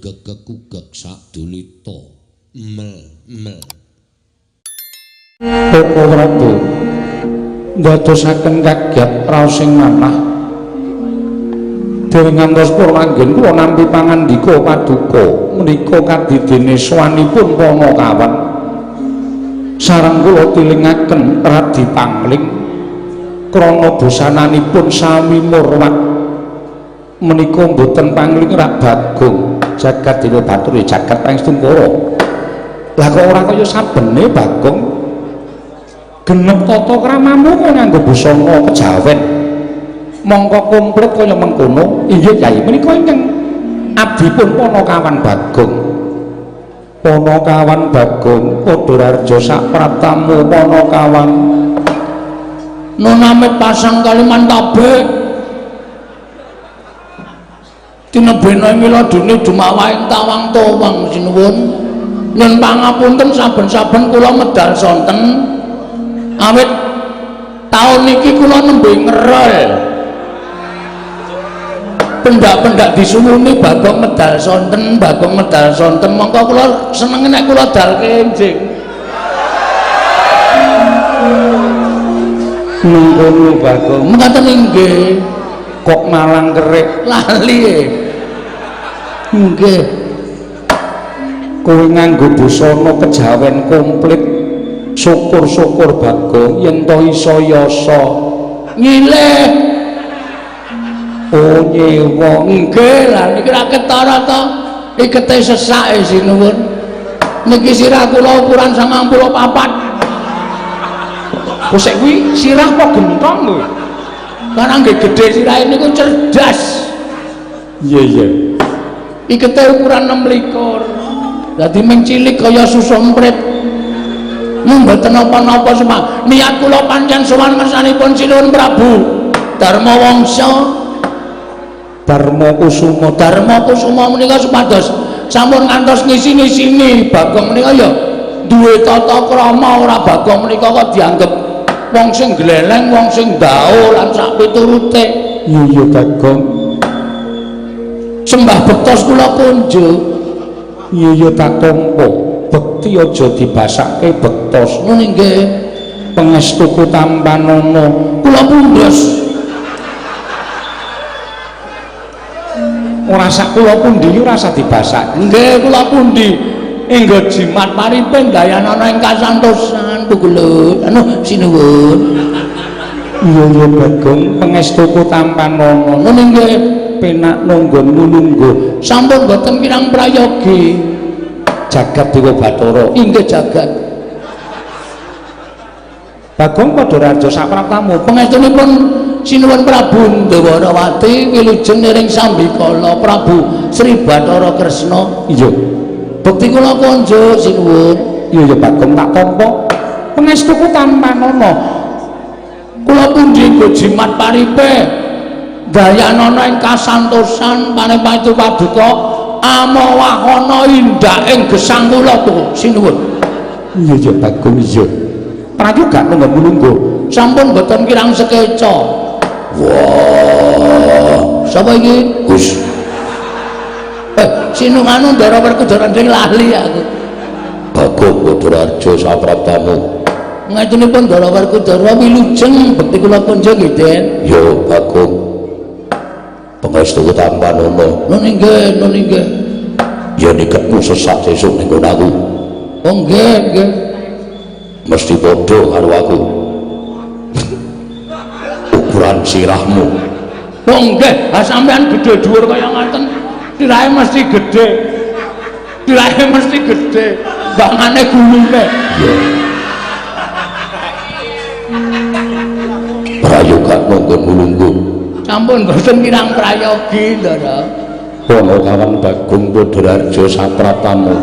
gegek-gegek sadulita mel Koko Prabu ndadosaken kagyat raos ing manah dewe ngantos kula anggen kula nampi pangandika paduka menika kadidene swanipun Panakawan sareng kula tilingaken radi pangling krana busananipun sami murwat menika mboten pangling rak Bagong jagat dewa batur jagat pangestu para lah kok ora kaya sabene Bagong genep tata kramamu kok nganggo busana kejawen mongko komplit kaya mengkono inggih Kyai menika ingkang abdipun Panakawan Bagong Panakawan Bagong Padhararja sak pratamu Panakawan nonamit pasang kaliman tabek tinebena mila dene dumawaing tawang-tawang sinuwun nyun pangapunten saben-saben kula medal sonten awit taun niki kula nembe ngerol pendak-pendak disuwuni Bagong medal sonten mongko kula seneng nek kula dal kenjing nunggu Bagong mengatakan inggih kok malang kerik lali inggih kowe nganggo busana kejawen komplit syukur-syukur Bagong yen to iso yasa nyilih oh nyewa nggih lah niki ra ketara to ikete sesake sinuwun niki sirah kula ukuran 94 kosek kuwi sirah kok gentong lho karena nggih gedhe sirahe niku cerdas iya ikete ukuran 26 dadi ming cilik kaya susompret mboten napa-napa semua niat kula pancen sowan ngersanipun Sinuwun Prabu Darma Wangsa Darma Kusuma menika supados sampun ngantos ngisi-ngisini Bagong menika ya duwe tata krama ora Bagong menika kok dianggep wong sing gleleng, wong sing ndao lan sak piturute. Iya Bagong. Sembah bektos kula kunjuk. Iya tak tampa. Bekti aja dibasake bektos. Ngono nggih. Pangestuku Tampanana. Kula pundhos. Ora sak kula pundi ora usah dibasak. Nggih kula pundi. Enggo jimat paripe dayanana ing kasantosan tugelut anu sinuwun iya Bagong pangestuku Tampanana ngono nggih penak nunggonmu lungguh sampun boten kirang prayogi jagat Dewa Bathara inggih jagat Bagong Padhararja sak pratamu pangestunipun Sinuwun Prabu Ndawarawati wilujeng ing Sambikala Prabu Sri Bathara Kresna iya bukti kula konjo sinuwun iya Bagong tak tampa pangestuku Tampanana kula pundi nggo jimat paripe dayanana ing kasantosan panepaitu paduka amawahana indah ing gesang kula to sinuwun iya Bagong iya prayoga nunggu sampun boten kirang sekeca wah sapa iki Gus Sinunganu Ndara Werkudara nding lali aku. Bagong Padhararja sapraptamu. Ngajenipun Ndara Werkudara wilujeng bekti kula kunjuk nggih, Den. Ya Bagong. Pangestu Tampanana. Nun inggih. Ya niketmu sesak sesuk ning kono aku. Oh nggih. Mesti padha karo aku. Ukuran sirahmu. Oh nggih, ha sampean gedhe dhuwur kaya ngaten. Tirahe mesti gede bangane gulune iya prayoga nunggu sampun boten kirang prayogi Ndara Panakawan Bagong Padhararja sapratamu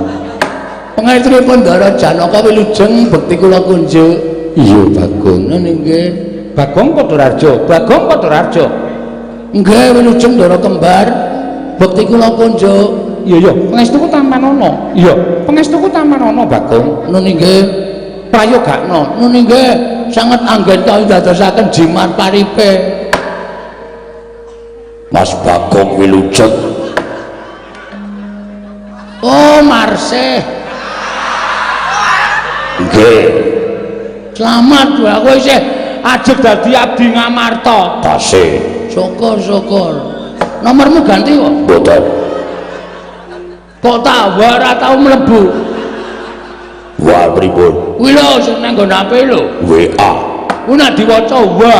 pangestunipun Ndara Janaka wilujeng bekti kula kunjuk iya Bagong nggih Bagong Padhararja nggih wilujeng Ndara kembar bekti kula kunjuk iya pangestuku Tampanana iya pangestuku Tampanana Bagong nun nggih prayogakna nun nggih sanget anggenta dadosaken jimat paripe Mas Bagong wilujeng tasih. Nggih. Selamat wae kowe isih ajeg dadi abdi Ngamarta. Tasih. Syukur-syukur. Nomormu ganti kok? Mboten. Kok tak ora tau mlebu. Wah pripun? Kuwi lho sing nang nggon HP lho. WA. Kuwi nek diwaca wa.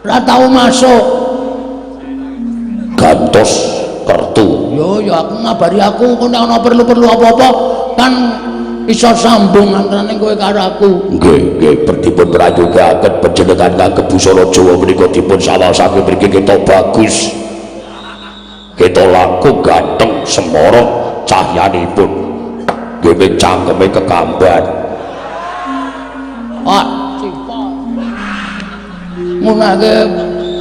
Ora tau masuk. Gantos kartu. Yo aku ngabari aku kok nek ana perlu-perlu apa-apa kan iso sambung antaraning kowe karo aku. Nggih, dipun prayogaken panjenengan kagem busana Jawa menika dipun sawasake mriki kita bagus. Kita laku ganteng semorot cahyanipun. Nggih cangkeme kekamban. Ah, cipok. Ngunake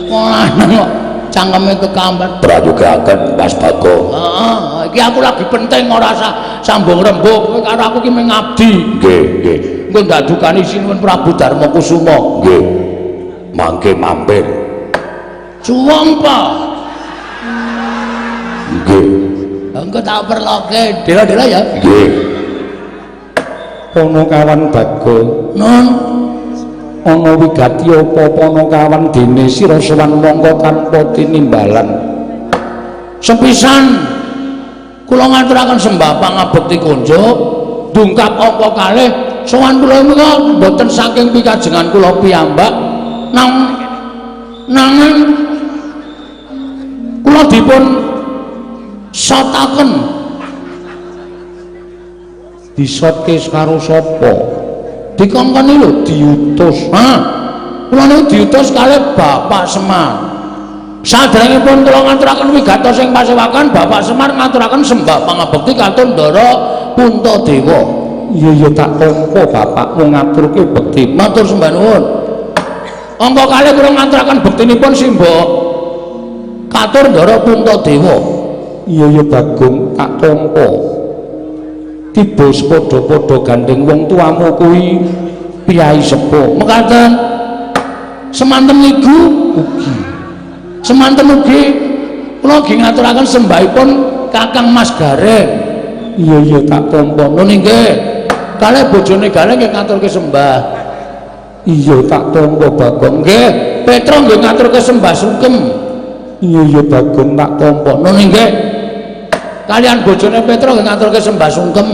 lanang kok cangkeme kekamban. Prayogaken Mas Bagong. Heeh, iki aku lagi penting ora sambung rembug kowe karo aku ki mengabdi. Nggih. Engko ndak dukani sinuwun Prabu Darma Kusuma. Nggih. Mangke mampir. Suwung pa. Nggih. Engko tak perloke dela-dela ya. Nggih. Ana kawan Bagong. Nun, Ana wigati apa ana kawan dene sira sowan mongko tanpa tinimbalan. sepisan kula ngaturaken sembah pangabekti kunjuk, dungkap apa kalih sowan kula menika mboten saking pikajengan kula piyambak, nanging kula dipun sotaken. Disotke karo sapa? Dikongkoni lho diutus. Kula niku diutus kalih Bapak Semar. Saderengipun kula ngaturaken wigatos ing pasewakan, Bapak Semar ngaturaken sembah pangabekti katun Ndara Puntadewa. Iya tak tampa bapakmu ngaturke bekti. Matur sembah nuwun. Angka kalih kula ngaturaken bektinipun simbah katur Ndara Puntadewa. Iya Bagong tak tampa. Tiba padha-padha gandeng wong tuamu kuwi piyai sepuh. Mekaten semanten niku ugi. Semanten ugi kula nggih ngaturaken sembahipun Kakang Mas Gareng. Iya tak tampa. Nun nggih. Kalih bojone Gareng nggih ngaturke sembah. Iya tak tampa Bagong. Nggih, Petro nggih ngaturke sembah sungkem. Iya Bagong tak tampa. Nun nggih. Kalian bojone Petro nggih ngaturke sembah sungkem.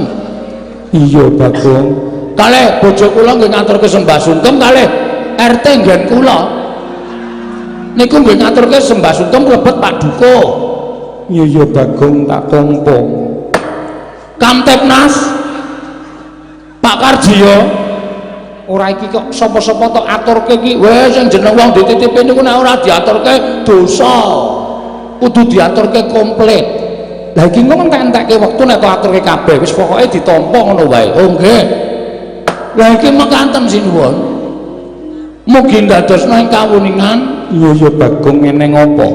Iya Bagong. Kalih bojo kula nggih ngaturke sembah sungkem, kalih RT nggen kula niku nggih ngaturke sembah sungkem klebet Pak Duko. Iya Bagong tak tampa. Kamtipnas Pak Karjiyo. Ora iki kok sapa-sapa tok aturke iki. Wes sing jeneng wong dititipi niku nek ora diaturke dosa. Kudu diaturke komplit. Lah iki ngomong tak entekke wektu nek tak aturke kabeh wis pokoke ditampa ngono wae. Oh nggih. Lah iki mekaten sinuwun. Mugi ndadosna ing kawuningan. Iya Bagong eneng apa?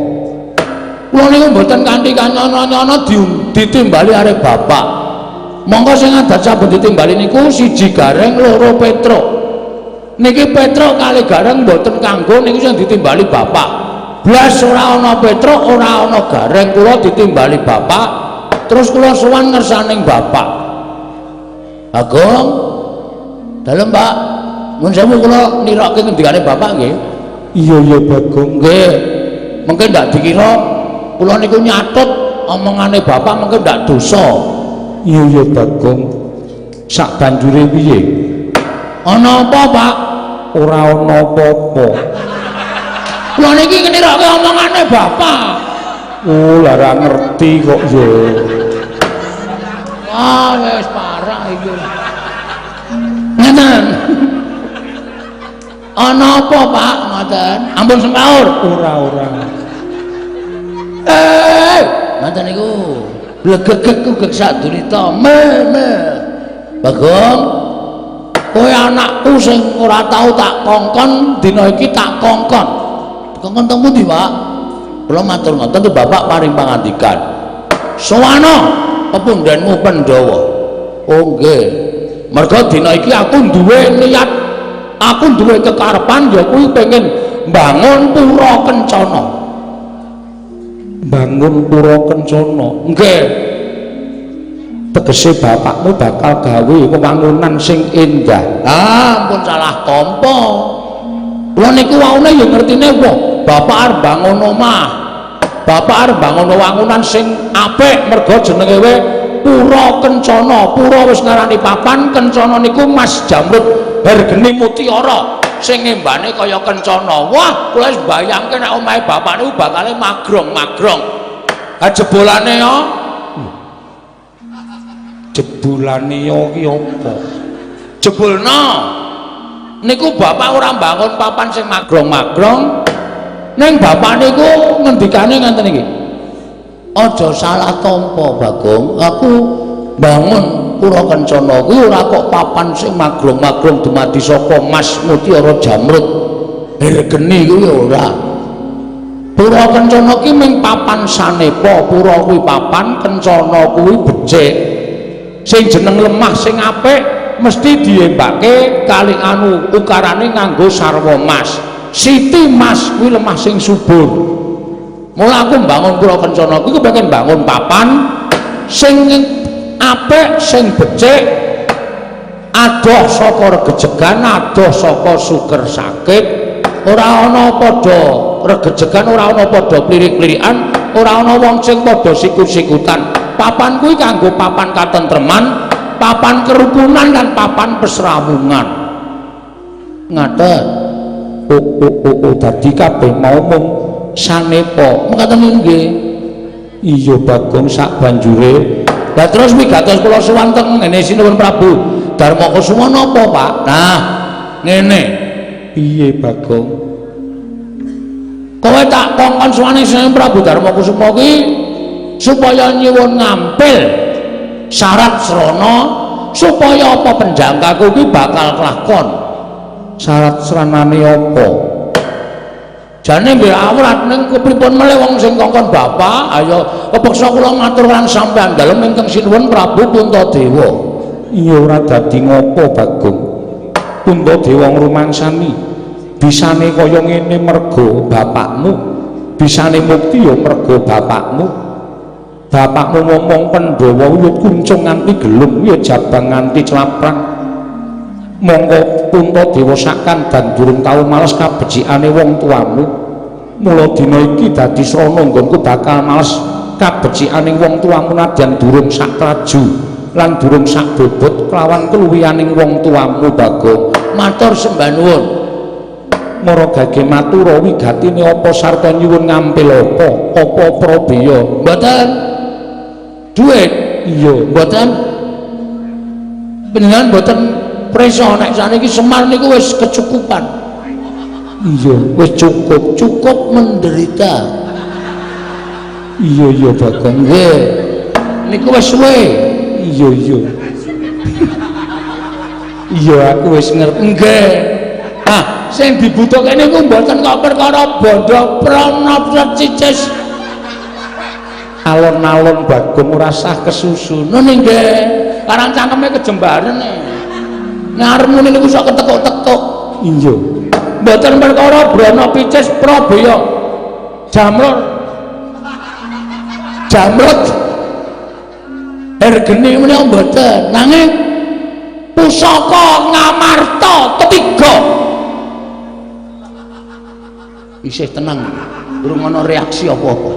Kula niku mboten kanthi kanyono-nyono ditimbali arek bapak. Monggo sing adat saben ditimbali niku siji Gareng, loro Petro. Niki Petro kali Gareng mboten kanggo niku sing ditimbali bapak. Blas ora ana Petro, ora ana Gareng, kula ditimbali bapak. Terus kula sowan ngersaning bapak. Agong. Dalem, Pak. Mun sewu kula nirake ngendikane bapak nggih. Iya Bagong. Nggih. Mengke ndak dikira kula niku nyatut omongane bapak mengke ndak dosa. Iya Bagong. Sak banjure piye? Ana apa, Pak? Ora ana apa-apa. Kula niki nirake omongane bapak. Oh, lara ngerti kok ya. Wah, wis parah iki. Ngeten. Ana apa, Pak? Ngoten. Ampun semaur. Ora. Ngoten niku. Blegegek gek sadurita. Bagong. Kowe anakku sing ora tau tak kongkon, dina iki tak kongkon. Kongkon teng pundi, Pak? Kula matur ngoten Bapak paring pangandikan. Sowana pepundhenmu Pandhawa. Oh nggih. Mergo dina iki aku duwe niat, aku duwe kekarepan ya kuwi pengen mbangun pura kencana. Bangun pura kencana. Nggih. tegese bapakmu bakal gawe wewangunan sing endah. Ampun salah tampa. Kula niku waune ya ngertine apa? Bapak arep bangun omah. Bapak arep bangun wangunan sing apik mergo jenenge we Pura Kencana. Pura wis ngarani papan, Kencana niku Mas Jamrut Hergeni Mutiara sing ngembane kaya Kencana. Wah, kula wis bayangke nek omahe bapak niku bakale magrong-magrong. Ha jebolane yo Jebulane yo ki apa? jebulna niku bapak ora bangun papan sing magrong-magrong. Ning bapak niku ngendikane ngenten iki. Aja salah tampa, Bagong. Aku bangun Pura Kencana kuwi ora kok papan sing magrong-magrong dumadi saka Mas Mutiara Jamrut Hergeni kuwi ora. Pura Kencana ki ming papan sanepa. Pura kuwi papan, Kencana kuwi becik. Sing jeneng lemah sing apik mesti diembake kali anu ukarane nganggo sarwa mas. Siti Mas kuwi lemah sing subur. Mula aku mbangun Pura Kencana kuwi kepengin bangun papan sing apik, sing becik, adoh saka regejegan, adoh saka suger sakit, ora ana padha regejegan, ora ana padha plirik-plirikan, ora ana wong sing padha sikut-sikutan. Papan kuwi kanggo papan katentreman, papan kerukunan dan papan pesrawungan. Ngaten. Dadi kabeh mau mung sanepa. Mekaten nggih. Iya Bagong sak banjure. Lah terus wigatos kula sowan teng ngene Sinuwun Prabu Darmakusuma napa, Pak? Nah, ngene. Piye Bagong? Kowe tak kongkon sowane Sinuwun Prabu Darmakusuma kuwi supaya nyuwun ngampil syarat srana supaya apa penjangkaku kuwi bakal kelakon. Syarat seranane apa? Jane nggih awrat ning kepripun melih wong sing kongkon bapak, ayo kepeksa kula matur lan sampeyan dalem ingkang Sinuwun Prabu Puntadewa. Iya ora dadi ngopo Bagong. Puntadewa ngrumangsani bisane kaya ngene mergo bapakmu, bisane mukti ya mergo bapakmu. Bapakmu ngomong Pandhawa wiwit kuncung nganti gelung, ya jabang nganti celaprang. Monggo Puntadewa sakan dan durung tau males kabecikane wong tuamu. Mula dina iki dadi srana nggonku bakal males kabecikane wong tuamu nadyan durung sak traju lan durung sak bobot kelawan keluwihaning wong tuamu. Bagong Matur sembah nuwun. Mara gage matura wigatine apa sarta nyuwun ngampil apa? Apa Prabeya? Mboten duit. Iya, Mboten panjenengan mboten prisa nek saniki Semar niku wis kecukupan. iya, Wis cukup menderita. iya Bagong. Nggih. Niku wis suwe. Iya. Iya aku wis ngerti. Nggih. Ah, sing dibutuhke niku mboten kok perkara bondo pranata cicis. Alon-alon Bagong ora sah kesusun. Nggih. Karang cangkeme kejembaren. Ngarepmu niku sok ketekuk-tekuk. Iya. Mboten perkara brana picis Prabeya Jamrut Hergeni menika mboten, nanging pusaka Ngamarta ketiga. Isih tenang, durung ana reaksi apa-apa.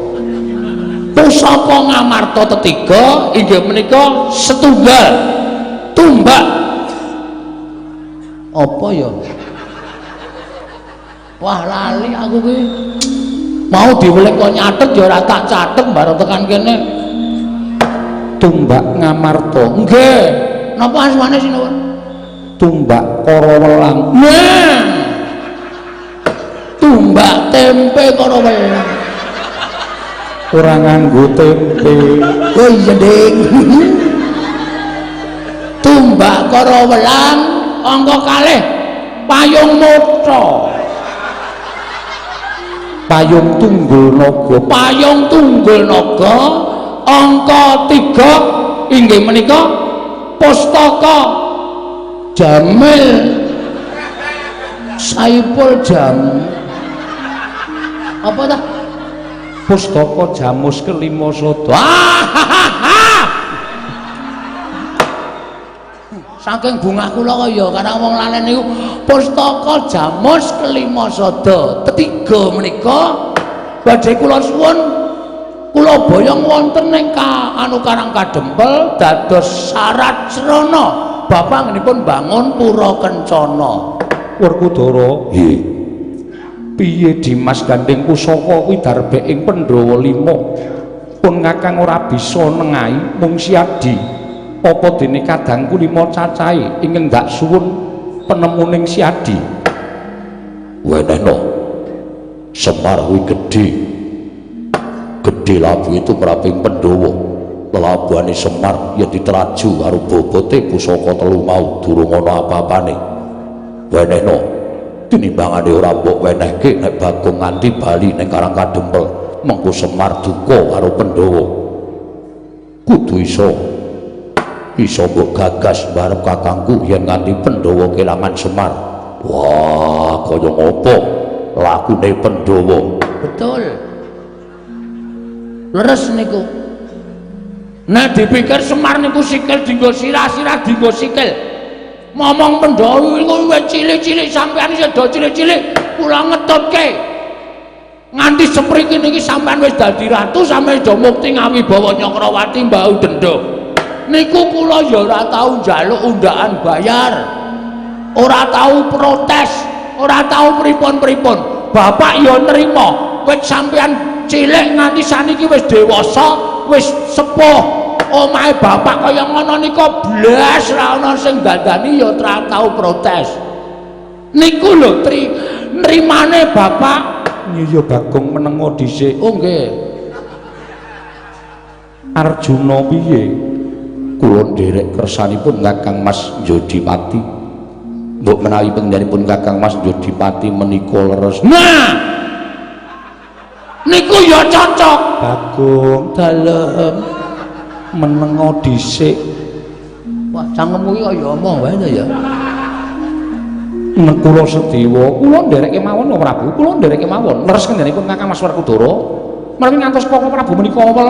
Pusaka Ngamarta ketiga inggih menika setunggal tumbak. Apa ya? Wah lali aku ki. Mau diweling kok nyatet ya ora tak catet bareng tekan kene. Tumbak Ngamarta. Nggih. Napa asmane Sinuwun? Tumbak Karawelang. Nah. Tumbak tempe Karawelang. Ora nganggo tempe. Oh iya, Ding. Tumbak Karawelang angka kalih payung mutha. Payung Tunggul Naga. Payung Tunggul Naga angka 3 inggih menika Pustaka Jamil Saipul Jam. Apa dah? Pustaka Jamus Kelima Sada. saking bungah kula kaya karang wong lalen niku pustaka Jamus kelima sada ketiga menika badhe kula suwun kula boyong wonten ing anu Karang Kadempel dados syarat srana bapak ngenipun bangun pura kencana. Werkudara, nggih. Piye Dimas Gandeng Pusaka kuwi darbe ing Pandhawa 5 pun Kakang ora bisa nengahi mung Siadi apa dene kadangku 5 cacahe ingkang ndak suwun penemuning Siadi. Wenehno Semar kuwi gedhe labu itu meraping Pandhawa pelabuhane Semar yen diteraju karo bobote pusaka 3 mau durung ana apa-apane. Wenehno tinimbangane ora mbok wenehke nek Bagong nganti bali ning Karang Kadempel mengko Semar duka karo Pandhawa kudu iso mbok gagas barep kakangku yen nganti Pandhawa kelangan Semar. Wah kaya ngopo lakune Pandhawa. Betul leres niku nek dipikir Semar niku sikil dinggo sirah-sirah dinggo sikil ngomong Pandhawa iku wis cilik-cilik sampean sedo cilik-cilik kula ngetutke nganti sepriki niki sampean wis dadi ratu sampeyan do mukti ngawibawa Nyakrawati mbau denda niku kula ya ora tau njaluk undaan bayar ora tau protes ora tau pripun-pripun bapak ya nrimo wis sampean cilik nganti saniki wis dewasa wis sepuh omahe bapak kaya ngono nika blas ra ana sing dandani ya ora tau protes niku lho nrimane bapak. Iya Bagong menengo dhisik. Oh nggih. Arjuna piye? Kula nderek kersanipun Kakang Mas Jodipati. Mbok menawi panjenenganipun Kakang Mas Jodipati menika leres. Nah. Niku ya cocok. Bagong Dalem menengo dhisik. Wah, cangkemmu iki kaya omong wae to ya. Nek kula Sedewa, kula ndereke mawon lho Prabu, kula ndereke mawon. Leres kendhanipun Kakang Mas Werkudara. Menawi ngantos Koko Prabu menika awel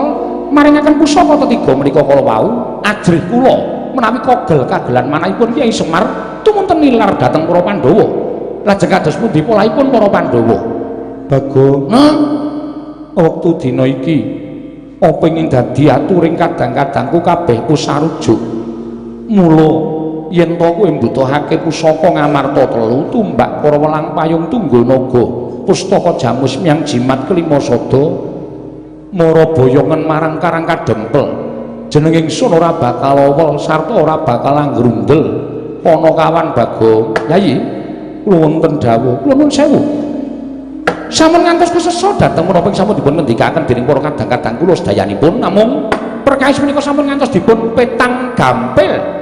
maringaken pusaka ketiga menika kala wau, ajrih kula menawi kogel kagelan manahipun Kyai Semar tumunten nilar dhateng para Pandhawa. Lajeng kados pundi polahipun para Pandhawa? Bagong, wektu dina iki apa ingin dadi aturing kadang-kadangku kabeh kusarujuk. Mula yen to kowe mbutuhake pusaka Ngamarta 3 tumbak para welang payung Tungganaga pustaka Jamus Myang Jimat kelima sada mara boyongan marang Karang Kadempel jeneng ingsun ora bakal awel sarta ora bakal anggrundel ana kawan Bagong. Yayi kula wonten dawuh kula nuwun sewu sampun ngantos kesesa dhateng menapa sampun dipun ngendikaken dening para kadang-kadang kula sedayanipun namung perkawis menika sampun ngantos dipun petang gampil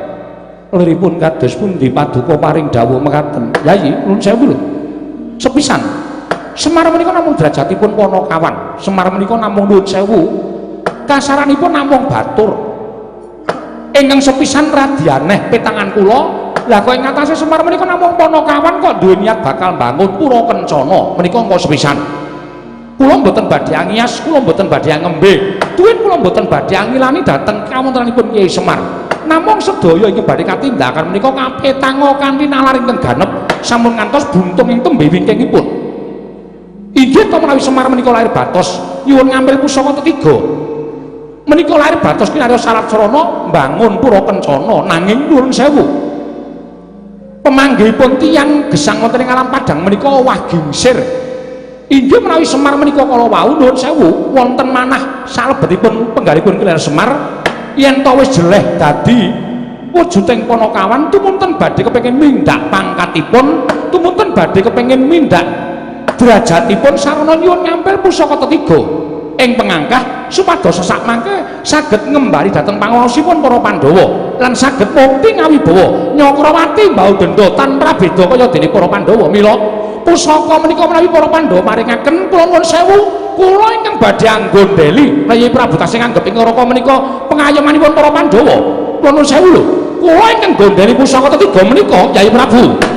liripun kados pundi paduka paring dawuh mekaten. Yayi nuwun sewu lho sepisan Semar menika namung derajatipun Panakawan. Semar menika namung nuwun sewu kasaranipun namung batur ingkang sepisan radyaneh petangan kula. Lah kok ing ngatasé Semar menika namung Panakawan kok duwe niat bakal bangun pura kencana menika engko sepisan. Kula mboten badhe angias, kula mboten badhe ngembe. Duwin kula mboten badhe angilani dhateng kawontenanipun Kyai Semar. Namung sedaya iki badhe katindakan menika kapetanga kanthi nalar ingkang ganep sampun ngantos buntung ing tembe wingkingipun. Inggih to menawi Semar menika lair batos nyuwun ngambil pusaka ketiga. Menika lair batos kinarya syarat sarana mbangun pura kencana nanging nuwun sewu. Pemanggihipun tiyang gesang wonten ing alam Padang menika wah gingsir. Inggih menawi Semar menika kala wau nuwun sewu wonten manah salebetipun penggalipun Kiler Semar yen to wis jeleh dadi wujuding Panakawan tumunten badhe kepengin mindak pangkatipun tumunten badhe kepengin mindak derajatipun sarana nyuwun ngampil pusaka ketiga ing pengangkah supados sesak mangke saged ngembari dhateng pangaosipun para Pandhawa lan saged mukti ngawibawa Nyakrawati mbau denda tanpa beda kaya dene para Pandhawa. Mila pusaka menika menawi para Pandhawa maringaken kula nuwun sewu kula ingkang badhe anggondheli Kyai Prabu tasih nganggep ing neraka menika pengayomanipun para Pandhawa. Kula nuwun sewu lho kula ingkang gondheli pusaka ketiga menika Kyai Prabu.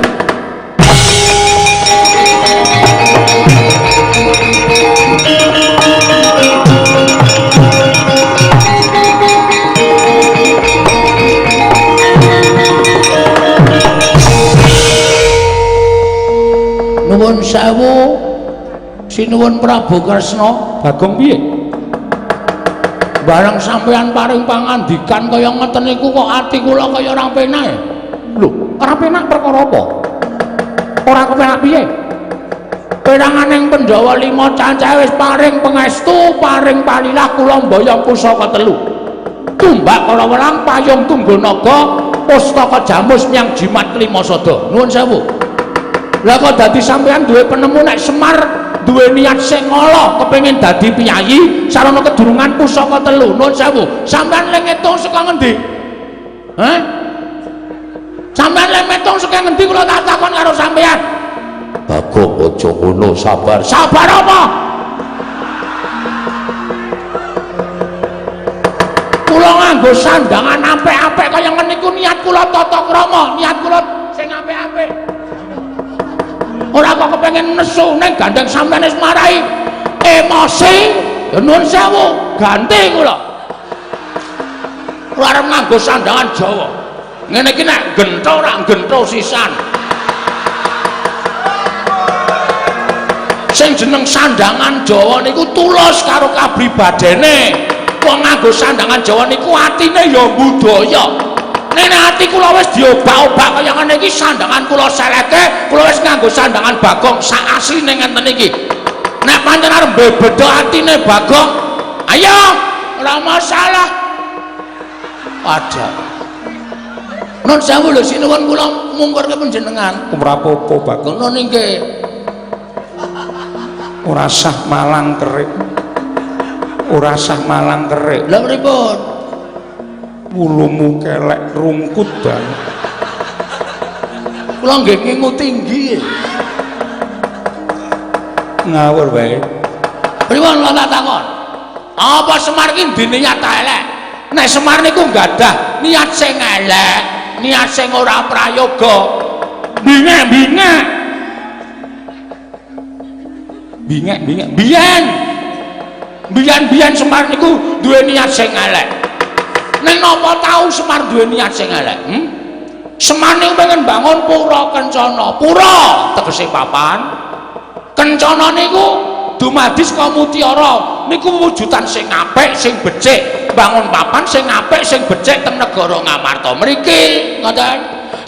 sewu sinuwun Prabu Kresna. Bagong piye? Bareng sampeyan paring pangandikan kaya ngeten niku kok ati kula kaya ora penak. Lho, ora penak perkara apa? Ora kepenak piye? Peranganing Pandhawa 5 cacahe wis paring pangestu, paring palilah kula mboyong pusaka 3. Tumbak kala welang payung Tungganaga, pustaka jamus nyang jimat Klimasada. Nuwun sewu. Lah kok dadi sampeyan duwe penemu nek Semar duwe niat sing ala kepengin dadi piyayi sarana kedurungan pusaka 3. Nuwun sewu. Sampeyan lek ngitung saka ngendi? Hah? Sampeyan lek ngitung saka ngendi kula tak takon karo sampeyan. Bagong aja ngono, sabar. Sabar apa? Kula nganggo sandangan apik-apik kaya ngene iku niat kula tata krama, niat kula sing apik-apik. Ora kok kepengin nesu ning gandeng sampeyan wis marai emosi. Ya nuwun sewu, ganti kula. Kula arep nganggo sandangan Jawa. Ngene iki nek gentho ora gentho sisan. Sing jeneng sandangan Jawa niku tulus karo kabribadene. Wong nganggo sandangan Jawa niku atine ya budaya. Nek ati kula wis diobak-obak kaya ngene iki sandangan kula seleke, kula wis nganggo sandangan Bagong sak asline ngenten iki. Nek pancen arep beda atine Bagong, ayo ora masalah. Ada. Nun sewu lho sinuwun kula mungkurke panjenengan. Ora apa-apa, Bagong. Ngono nggih. Ora sah malang kerik. Ora sah malang kerik. Lha pripun? Wulumu kelek rungkut dan Kula nggih ngingu tinggi. ngawur wae. Pripun kula tak takon? Apa Semar iki diniat ta elek? Nek Semar niku gadah niat sing elek, niat sing ora prayoga. Bingek-bingek. Bingek-bingek. Biyen Semar niku duwe niat sing elek. Ning napa tau Semar duwe niat sing elek? Semar niku pengen bangun pura Kencana. Pura tegese papan. Kencana niku dumadis ka mutiara. Niku wujudan sing apik, sing becik. Bangun papan sing apik, sing becik teng negara Ngamarta mriki. Ngoten.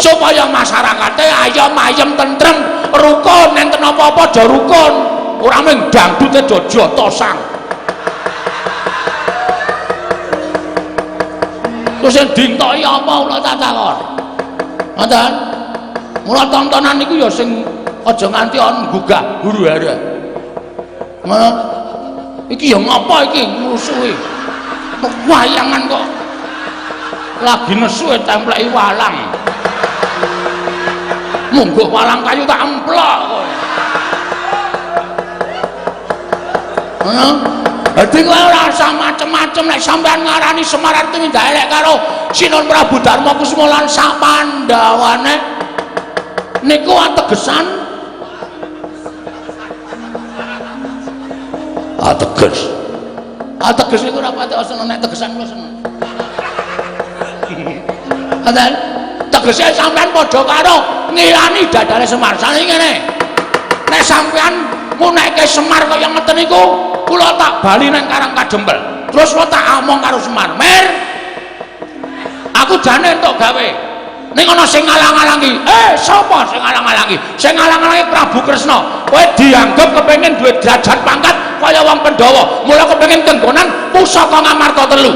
Supaya masyarakate ayem-ayem tentrem, rukun, enten apa-apa aja rukun. Ora mung dangdute do jotosang. Terus sing dintoki apa kula tak takon. Ngoten. Mula tontonan niku ya sing aja nganti ana gugah huru-hara. Ngono. Iki ya ngapa iki musuhe? Kok wayangan kok lagi nesu templeki walang. Monggo walang kayu tak emplok kowe. Dadi kowe ora usah macem-macem nek sampean ngarani Semar artine ndak elek karo Sinuhun Prabu Darma Kusuma lan sak Pandhawane. Niku ategesan Ateges. ateges niku ora pati seneng nek tegesan kula seneng. Ngoten. Tegese sampean padha karo ngilani dadane Semar. Sane ngene. Nek sampean munekke Semar kaya ngeten niku, kula tak bali nang Karang Kadempel. Terus kula tak omong karo Semar, "Mir, aku jane entuk gawe. Ning ana sing ngalang-alangi." Sapa sing ngalang-alangi? Sing ngalang-alangi Prabu Kresna. Kowe dianggep kepengin duwe derajat pangkat kaya wong Pandhawa. Mula kepengin tenggonan pusaka Ngamarta 3.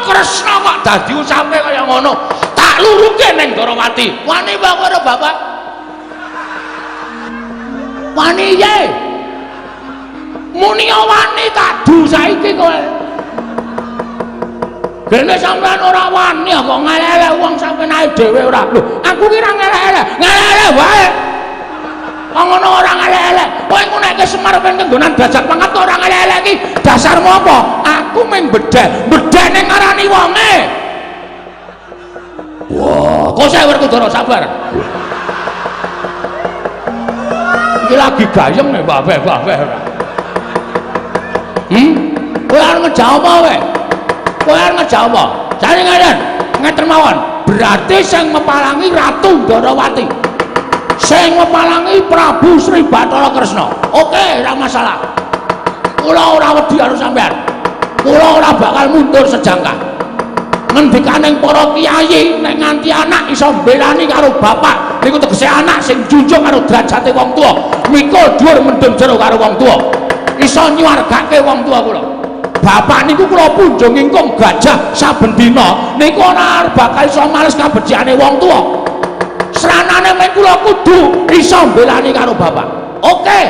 Kresna kok dadi usape kaya ngono. Tak luruke ning Darawati. Wani wae karo Bapak. Wani ye. Muni wani tak du saiki kowe. Dene sampean ora wani kok ngelele wong sampean ae dhewe ora. Lho, aku ki ora ngelele. Ngelele wae. Wong ngono ora ngelele. Kowe engko nek Semar pengen tenggonan derajat pangkat ora ngelele iki dasarmu apa? Aku mung bedheh. Bedheh ning ngarani wonge. Wah, kok saya Werkudara sabar. Iki lagi gayeng nek babeh-babeh ora. Kowe arep ngejawab apa wae? Kowe arep ngejawab apa? Jane ngeten, ngeten mawon. Berarti sing mepalangi Ratu Darawati. sing ngepalangi Prabu Sri Bathara Kresna. Oke, ora masalah. Kula ora wedi karo sampean. Kula ora bakal mundur sejangkah. Ngendikaning para kiai nek nganti anak iso mbelani karo bapak niku tegese anak sing junjung karo derajate wong tuwa. Mikul dhuwur mendem jero karo wong tuwa. Iso nyuwargake wong tuwa kula. Bapak niku kula punjung ingkung gajah saben dina niku ora bakal iso males kabeciane wong tuwa. Sranane men kula kudu iso mbelani karo bapak. Oke.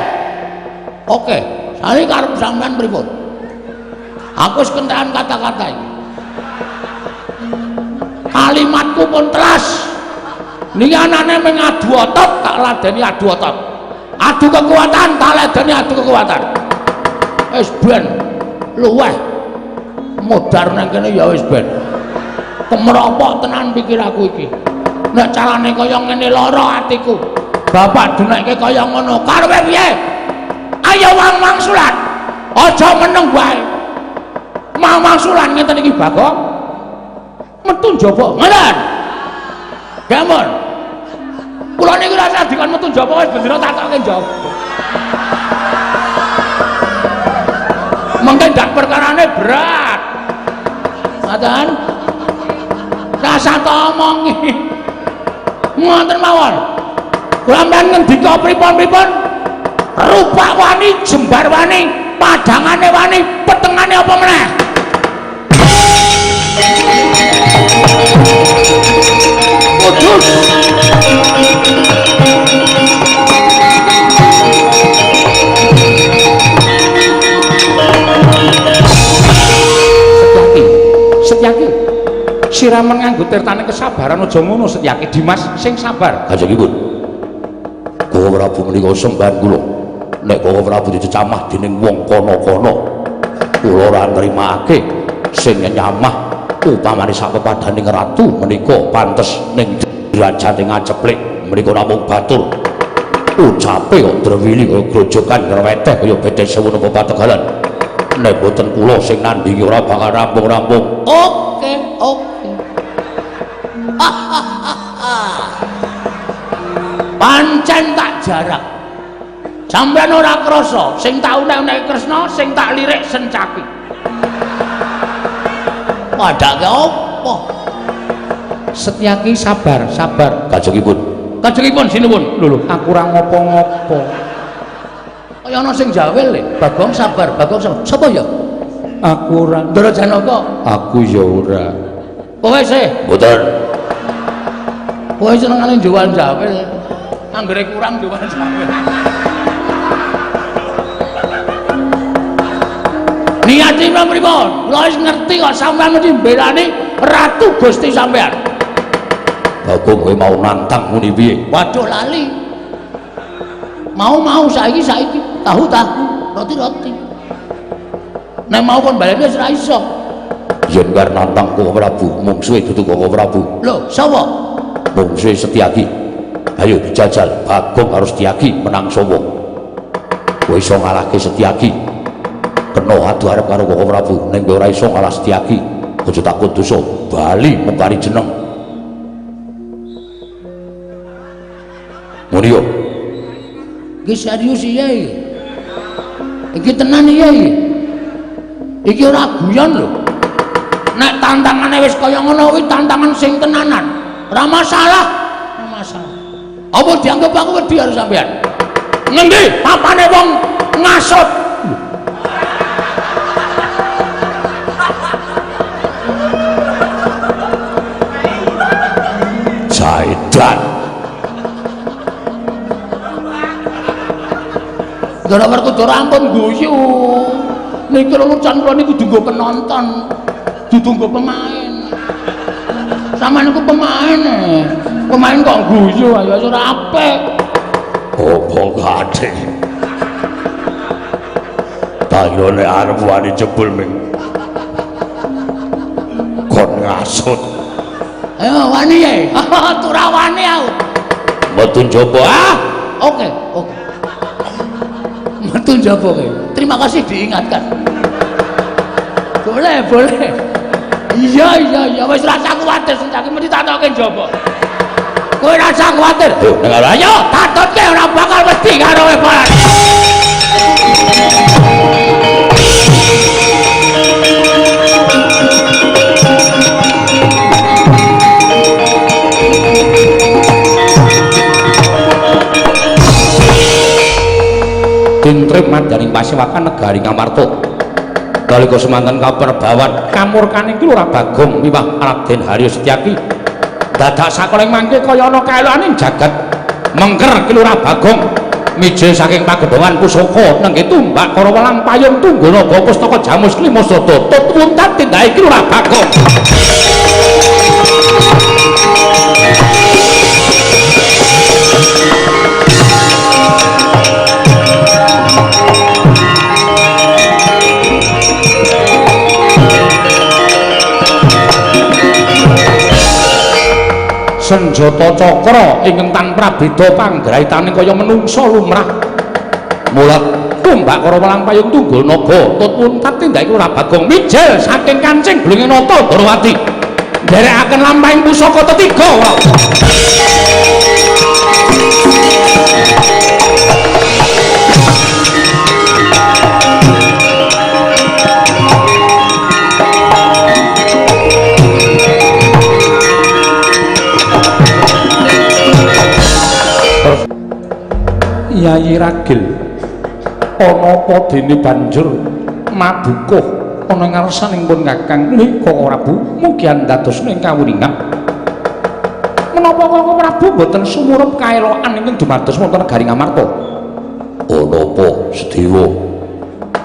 Oke. Sane karo sampean pripun? Aku wis kentekan kata-kata iki. Kalimatku pun telas. Niki anane mung adu otot tak ladeni adu otot. Adu kekuatan tak ladeni adu kekuatan. Wis ben luweh modar nang kene ya wis ben. Kemropok tenan pikir aku iki. Nek carane kaya ngene lara atiku. Bapak denekke kaya ngono. Karepe piye? Ayo wangsulan. Aja meneng wae. Wangsulan ngeten iki Bagong. Metu njaba. Ngoten. Gampun. Kula niku rasa dikon metu njaba wis bendera tatoke njaba. Mengke ndak perkarane berat. Ngoten. Rasa ta omongi. Ngoten mawon. Kula mben ngendika pripun-pripun? Rupa wani, jembar wani, padangane wani, petengane apa meneh? Kudus. Setyaki. Siraman nganggo tirtane kesabaran aja ngono Setyaki. Dimas sing sabar. Kanjengipun. Kula Prabu menika sembahan kula. Nek Kula Prabu dicecamah dening wong kono-kono, kula ora nrimake sing nyamah upamane sapepadaning ratu menika pantes ning derajate ngaceplik menika namung batur. Ucape kok drewili kaya grojokan ngreweteh kaya bedhe sewu napa pategalan. Nek boten kula sing nandingi ora bakal rampung-rampung. Oke. Pancen tak jarak. Sampeyan ora krasa sing tak unek-unek Kresna, sing tak lirik Sencaki. Padake apa? Setyaki sabar. Kanjengipun Sinupun. Lho, aku ora ngopo-ngopo. Kaya ana sing jawel le. Bagong sabar. Sapa ya? Aku ora. Ndara Janaka. Aku ya ora. Kowe sih. mboten. Kowe senengane jual jawel. Anggere kurang jual jawel. Niatipun pripun? Kula wis ngerti kok sampeyan mesti mbelani Ratu Gusti sampeyan. Bagong kowe mau nantang muni piye? Waduh lali. Mau saiki tahu roti. Nek mau kon baleni wis ora iso. Yen kar nantang Kula Prabu, mungsuhe dudu Kula Prabu. Lho, sapa? Mungsuhe Setyaki. Ayo dijajal Bagong karo Setyaki menang sapa? Kowe iso ngalahke Setyaki. Kena adu arep karo Kula Prabu, ning kowe ora iso ngalah Setyaki. Aja takut dosa, bali mungkari jeneng. Muni yo. Iki serius iya iki. Iki tenan iya iki. Iki ora guyon lho. Nek tantangane wis kaya ngono kuwi tantangan sing tenanan. Ora masalah. Apa dianggap aku wedi karo sampean? Ngendi papane wong ngasut? Jaidan. Gara werku ampun guyu. Niki lelucan kula niku kudu nggo penonton, dudu nggo pemain. Sampeyan niku pemain. Pemain kok guyu ayo ora apik. Apa gade? Tayone arep wani jebul ming. Kon ngasut. Ayo wani ya. Ora wani aku. Metu njaba. Oke. Metu njaba kowe. Terima kasih diingatkan. Boleh. Iya, wis rasa kuwatir Sencaki mesti tak toke njaba. kowe ora usah kuwatir. Yo ning Ayo tatutke ora bakal mesti karo kowe. Tintrip madyaning Pasewakan negari Ngamarta. Nalika semanten kaperbawan kamurkaning ki ora Bagong miwah Raden Haryo Setyaki. Dadak sakoling mangke kaya ana kaeloaning jagat. Mengker ki ora Bagong mijil saking pagedhongan pusaka nengge tumbak karo welang payung Tungganaga pustaka Jamus Klimasada tutwuntan tindake ki ora Bagong. Senjata cakra ingkang tanpa beda panggraitaning kaya menungsa lumrah. Mula tumbak karo welang payung Tungganaga tutwuntan tindake ora Bagong mijil saking kancing Blinging Nata Darawati. Nderekaken lampahing pusaka tetiga wae. Yayi Ragil ana apa dene banjur madukuh ana ngarsaning pun Kakang Nika Prabu mugi andados ing kawuningan menapa Kakang Prabu boten sumurup kaelokan ingkang dumados wonten negari Ngamarta. Ana apa Sedewa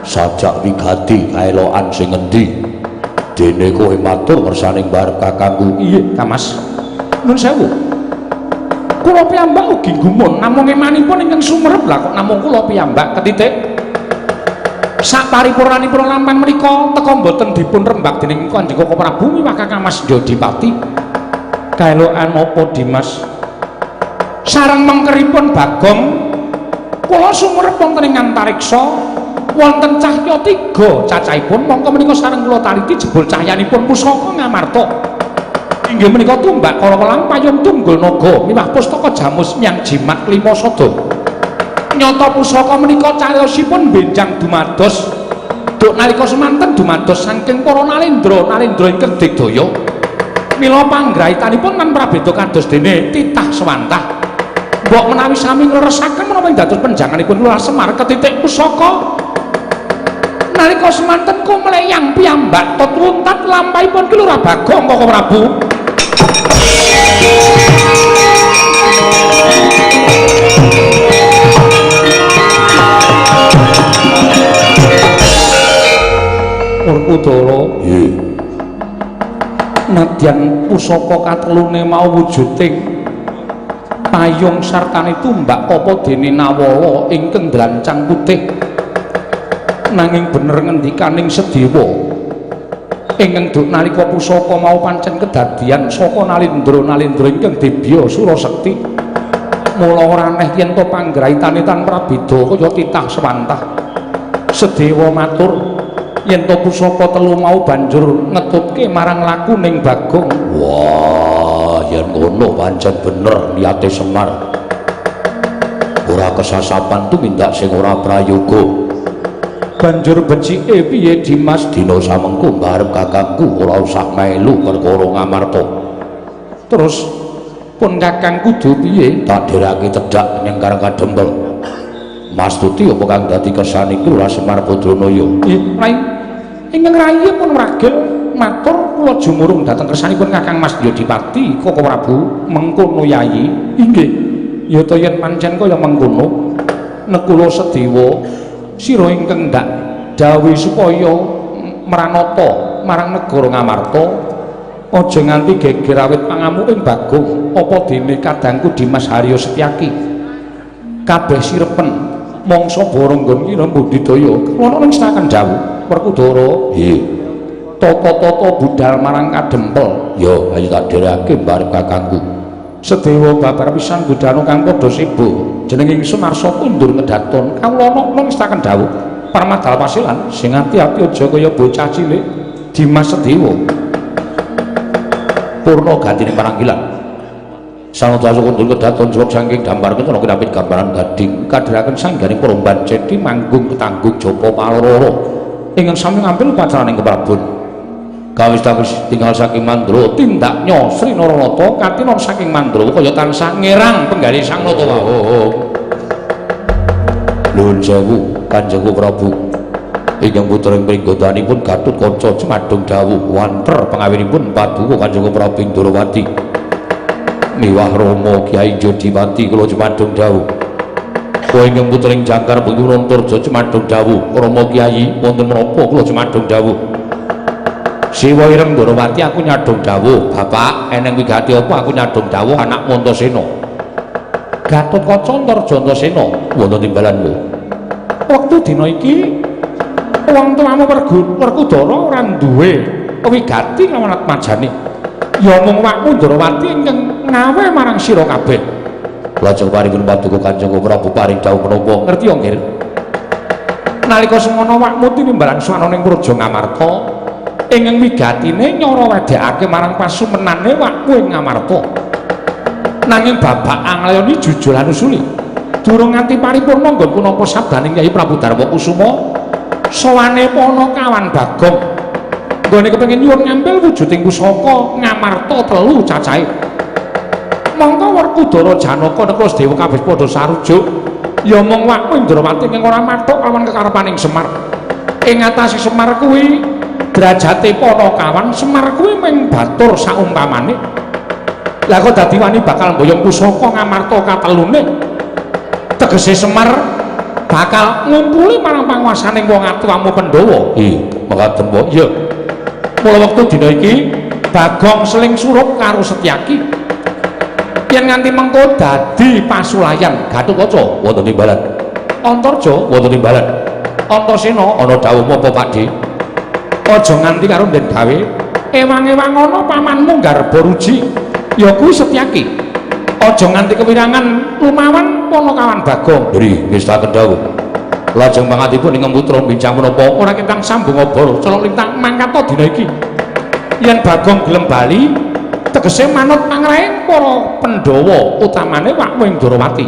sajak wigati kaelokan sing endi dene kowe matur ngersaning barep kakangku. Iya Kamas nun sewu kula piyambak ugi gumun namung emanipun ingkang sumerep lah kok namung kula piyambak ketitik saparipurnanipun lampah menika teka boten dipun rembak dening Kanjeng Koko Prabu miwah Kakang Mas Jodipati. Kaelokan apa Dimas sareng mengkeripun Bagong kula sumerep wonten ing antariksa wonten cahya 3 cacahipun mongko menika sareng kula taliti jebul cahyanipun pusaka Ngamarta. Inggih menika tumbak kala welang payung Tungganaga miwah pustaka Jamus Myang Jimat Klimasada. Nyata pusaka menika cariyosipun benjang dumados duk nalika semanten dumados saking para nalendra ingkang digdaya. Mila panggraitanipun lan prabéda kados dene titah swantah. Mbok menawi sami ngleresaken menapa dados penjanganipun kula Semar ketitik pusaka nalika semanten kumleyang piyambak tutwuntat lampahipun ki ora Bagong Koko Prabu. Urkudara nadyan pusaka katelune mau wujuding payung sartane tumbak apa dene Nawala ingkang drancang putih nanging bener ngendikaning Sedewa ingkang duk nalika pusaka mau pancen kedadian saka nalendra ingkang dibya Surasekti. Mula ora aneh yen to panggraitane tanpa beda kaya titah swantah. Sedewa matur yen to pusaka telu mau banjur ngetutke marang lakuning Bagong. Wah, yen ngono pancen bener niate Semar. Ora kesasapan tumindak sing ora prayoga. Banjur becike piye Dimas? Dina samengko barep kakangku ora usah melu perkara Ngamarta. Terus pun kakang kudu piye? Tak derake cedhak menyang Karang Kadempel. Mastuti apa kang dadi kesan iku Lurah Semar Badranaya? Rai ingkang rayi pun Ragil matur kula jumurung dhateng kersanipun Kakang Mas Jodipati Koko Prabu mengkono Yayi. Inggih. Ya to yen pancen kaya mengkono nek kula Sedewa sira ingkang ndak dawuh supaya mranata marang negara Ngamarta aja nganti geger awit pangamuking Bagong apa dene kadangku Dimas Haryo Setyaki kabeh sirepen mangsa Baranggon kira budidaya ana ning Serakan dawuh Werkudara. Nggih. Tata-tata budal marang Kadempel. Ya, ayo tak dhereke barep kakangku. Sedewa babar pisan budhanu kang padha sibuk jeneng ingsun arsa kundur ngedaton kawula ana ing Serakan dawuh Parmadal Pasilan sing ati-ati aja kaya bocah cilik Dimas Sedewa. Purna gantine paranggilan. Sang Dasa kuntul kedaton suwek saking damparken ana kinapit gambaran gading kadhiraken sangganing peromban cedhi manggung ketanggung Japa Paloro ingkang sami ngambil pacaraning keprabon. Kawis-kawis tinggal saking Mandra tindaknya Sri Naranata katina saking Mandra kaya tansah ngerang penggali Sang Nata wau. Nuwun sewu Kanjeng Prabu. Ingkang putra pringgodanipun Gatut Kaca Cemadung dawuh wanter pengawinipun paduka Kanjeng Prabu Indrawati. Miwah Rama Kyai Jodiwati kula Cemadung dawuh. Kowe ingkang putra Jangkar Pengurun Turja Cemadung dawuh. Rama Kyai wonten menapa kula Cemadung dawuh. Siwa Ireng Ndrawati aku nyadong dawuh. Bapak eneng wigati apa aku nyadong dawuh anak Antasena. Gatut Kaca Antarja Antasena wonten timbalanmu. Wektu dina iki wong tuamu Werkudara ora duwe wigati lawan atmajane. Ya mung wakmu Ndrawati ingkang ngawe marang sira kabeh. Lajeng paripun paduka Kanjeng Prabu paring dawuh menapa ngerti ya nggih. Nalika semono wakmu tinimbalan swananing Praja Ngamarta ingkang wigatine nyara wedhekake marang pasumenane wakmu ing Ngamarta. Nanging babak anglayani jujul lan usuli durung nganti paripurna nggon punapa sabdaning Kyai Prabu Darma Kusuma sawane Panakawan Bagong nggone kepengin nyuwun ngambil wujuding pusaka Ngamarta 3 cacahe. Mongko Werkudara Janaka nekros dewa kabeh padha sarujuk ya mung wakmu Indrawati ing ora mathuk lawan kekarepaning Semar. Ing atase Semar kuwi derajate Panakawan, Semar kuwi mung batur saumpamane. Lah kok dadi wani bakal mboyong pusaka Ngamarta katelune. Tegese Semar bakal ngumpuli marang panguwasaning wong atuwamu Pandhawa. Mekaten po. Iya. Mula wektu dina iki Bagong seling surup karo Setyaki. Yen nganti mengko dadi pasulayan Gatotkaca wonten timbalan. Antarja wonten timbalan. Antasena ana dawuh apa Pakde? Aja nganti karo den gawe ewang-ewang ana pamanmu Garba Ruji. Ya kuwi Setyaki. Aja nganti kewirangan lumawan Panakawan Bagong. Nggih, ngestaken dawuh. Lajeng mangatipun ing putra bincang menapa ora kentang sambung obor celok lintang mangkata dina iki. Yen Bagong gelem bali tegese manut pangraing para Pandhawa utamane wakmu ing Ndrawati.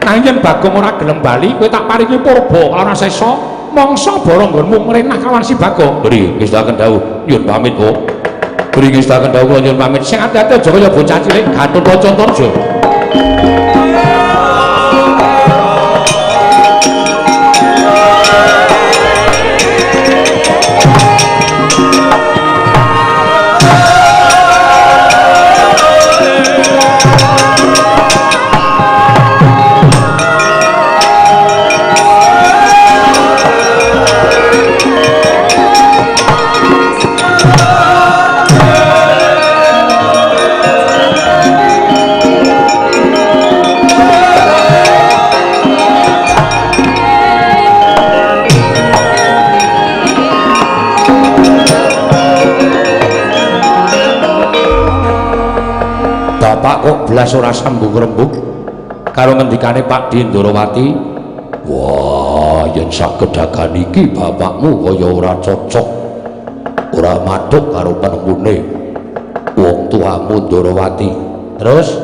Nanging yen Bagong ora gelem bali kowe tak paringi purba lan sesa mangsa bara nggonmu ngrenah kawan si Bagong. Nggih, ngestaken dawuh. Nyuwun pamit, Po. Nggih, ngestaken dawuh kula nyuwun pamit. Sing ati-ati aja kaya bocah cilik Gatotkaca Antarja. Bapak kok belas ora sambung rembug karo ngendikane Pak Ndrawati. Wah, yen sagedagan iki bapakmu kaya ora cocok, ora mathuk karo penembune wong tuamu Ndrawati. Terus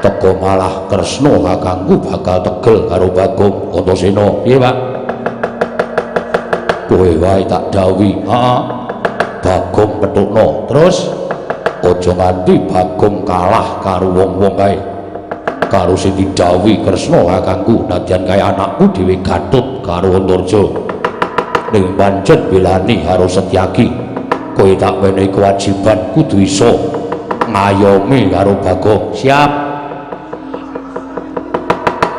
teko malah tresna kakangku bakal tegel karo Bagong Antasena. Piye, Pak? Kowe wae tak dawuhi. Heeh. Bagong petukno. Terus aja nganti Bagong kalah karo wong-wong kae. Karo sing didhawuhi Kresna kakangku nadyan kaya anakku dhewe Gatut karo Antarja. Ning pancen belani karo Setyaki. Kowe tak menehi kewajiban kudu iso ngayomi karo Bagong. Siap.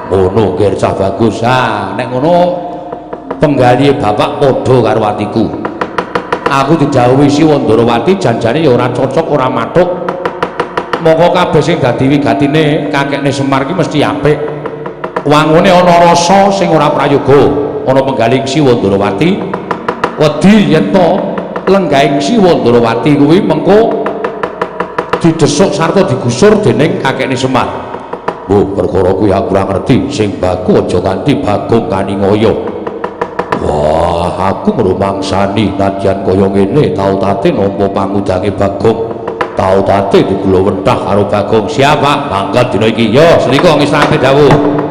Ngono nggih cah bagus. Nek ngono penggali bapak padha karo atiku. Aku didhawuhi si Ndrawati janjane ya ora cocok, ora mathuk. Mongko kabeh sing dadi wigatine kakekne Semar ki mesti apik. Wangune ana rasa sing ora prayoga. Ana penggaling si Ndrawati wedi yen to lenggahing si Ndrawati kuwi mengko didesuk sarta digusur dening kakekne Semar. Oh, perkara kuwi aku ora ngerti. Sing baku aja kanthi Bagong kaningaya. Wah, aku ngrumangsani nadyan kaya ngene tau tate nampa pangudange Bagong tau tate di kula wentah karo Bagong. Siap Pak, mangkat dina iki. Yo, senika ngesake dawuh.